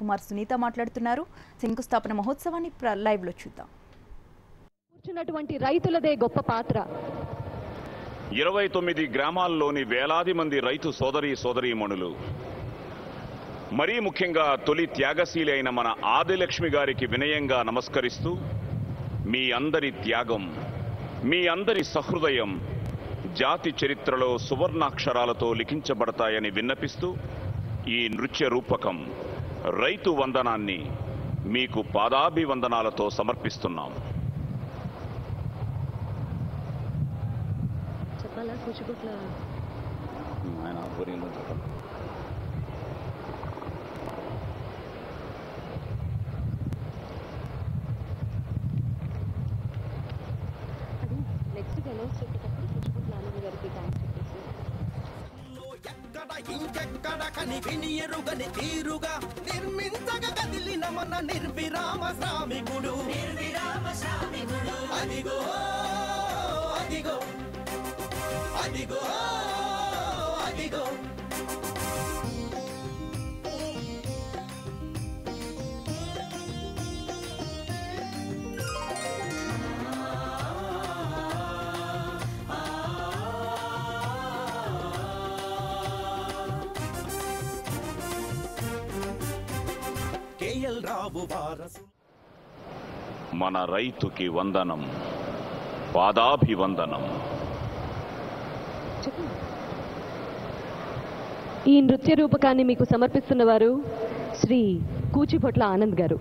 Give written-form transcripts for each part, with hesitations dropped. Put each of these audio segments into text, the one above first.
కుమార్ సునీత మాట్లాడుతున్నారు. శంకుస్థాపన మహోత్సవాన్ని లైవ్ లో చూద్దాం. కూర్చున్నటువంటి రైతులదే గొప్ప పాత్ర. 29 గ్రామాల్లోని వేలాది మంది రైతు సోదరీమణులు, మరీ ముఖ్యంగా తొలి త్యాగశీలి అయిన మన ఆదిలక్ష్మి గారికి వినయంగా నమస్కరిస్తూ, మీ అందరి త్యాగం, మీ అందరి సహృదయం జాతి చరిత్రలో సువర్ణాక్షరాలతో లిఖించబడతాయని విన్నపిస్తూ ఈ నృత్య రూపకం రైతు వందనాన్ని మీకు పాదాభివందనాలతో సమర్పిస్తున్నాం. ఇంకెక్కడ కని వినియరుగని తీరుగా నిర్మించగ కదిలిన మన నిర్విరామ శ్రామికుడు. అదిగో అదిగో అదిగో అదిగో మన రైతుకి వందనం, పాదాభివందనం. ఈ నృత్య రూపకాన్ని మీకు సమర్పిస్తున్న వారు శ్రీ కూచిభొట్ల ఆనంద్ గారు.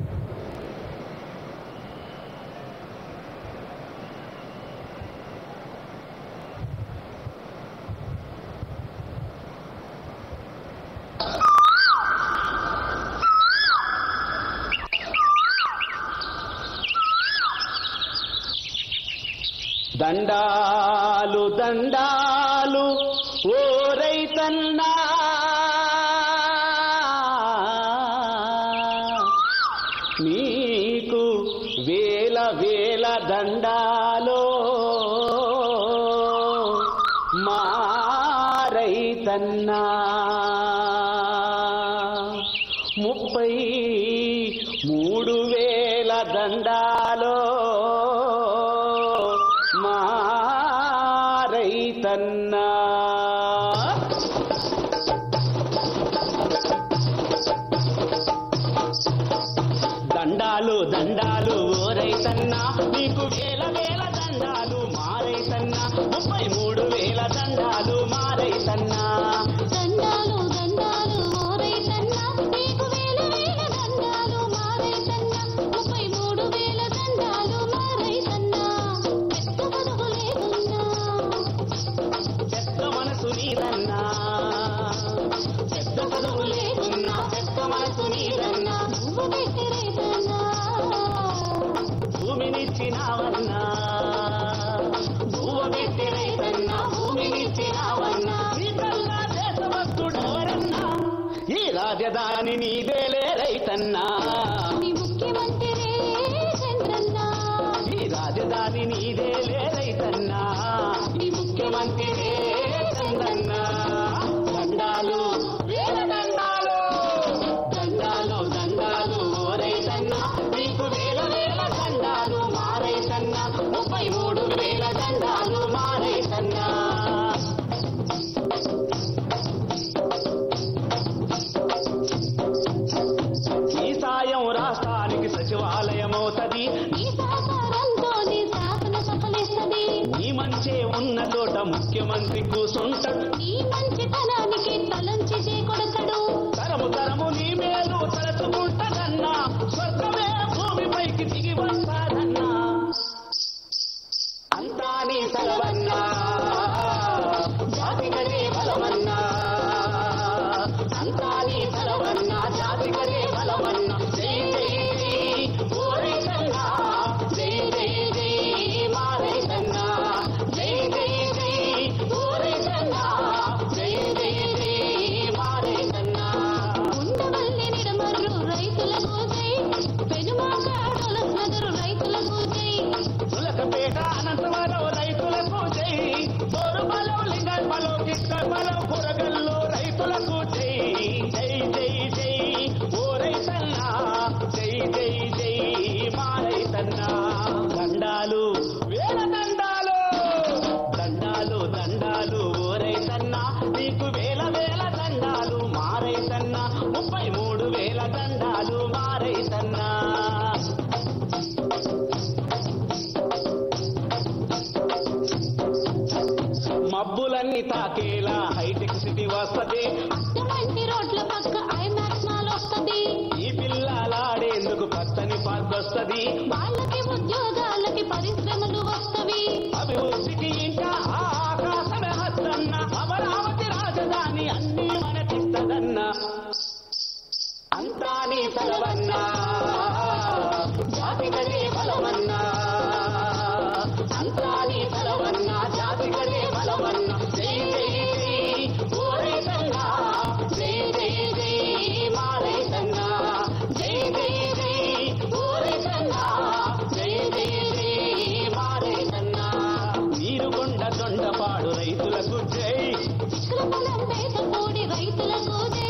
దండాలు దండాలు ఓ రైతన్నా, నీకు వేల వేల దండాలో మా రైతన్నా. 33,000 దండాలో మా రైతన్నా. దండాలు దండాలు ఓ రైతన్నా, నీకు వేల వేల దండాలు మా రైతన్నా. 33,000 దండాలు మా రైతన్నా. దండాలు దండాలు ఓ రైతన్నా, నీకు వేల వేల దండాలు మా రైతన్నా. 33,000 దండాలు మా రైతన్నా. పెద్ద బతుకు లేకున్నా, పెద్ద మనసు నీదన్నా, పెద్ద చదువు లేకున్నా పెద్ద మనసు నీదన్నా. నువ్వు పెట్టి రైతన్నా, భూమినిచ్చినావన్నా, నువ్వు పెట్టి రైతన్నా, భూమినిచ్చినావన్నా. నీకల్లా దేశభక్తుడెవరన్నా, ఈ రాజధాని నీదేలే రైతన్నా. నీ ముఖ్యమంత్రి చంద్రన్నా, ఈ రాజధాని నీదేలే రైతన్నా. నీ ముఖ్యమంత్రి చంద్రన్నా. దండాలు వేల దండాలు, దండాలు దండాలు ఓ రైతన్నా, నీకు వేల వేల దండాలు మా రైతన్నా. 33,000 దండాలు మా రైతన్నా. ఈ సాయం రాష్ట్రానికి సచివాలయమవుతది, నీ సహకారంతో నీ శాసన సఫలిస్తది. నీ మంచే ఉన్న చోట ముఖ్యమంత్రి కూసుంటాడు. నీ మంచితనానికి తలంచి చేకొడతాడు. తరము తరము నీ మేలు తలచుకుంటదన్నా, స్వర్గమే భూమిపైకి దిగి వస్తాదన్నా. అంతా నీ సెలవన్నా, జాతికదే బలమన్నా. అంతా నీ సెలవన్నా, జాతికదే బలమన్నా. జై జై జై ఓ రైతన్నా, జై జై జై మా రైతన్నా. జై జై జై ఓ రైతన్నా, జై జై జై వాళ్ళకి ఉద్యోగాలకి పరిశ్రమలు వస్తవి అభివృద్ధికి ఇంకా ఆకాశమే హస్తన్న అమరావతి రాజధాని అన్ని మనకిస్తదన్న అంతా నీ తలవన్నా జాతికదే బలమన్నా అంతా నీ తలవన్నా జాతికదే బలమన్నా జై జై జై ఓ రైతన్నా జై జై జై మా రైతన్నా జై జై జై ఓ రైతన్నా జై జై జై మా రైతన్నా నీరుగొండ దొండపాడు రైతులకు జై చిక్కులపల్లం పేట కోడి రైతులకు జై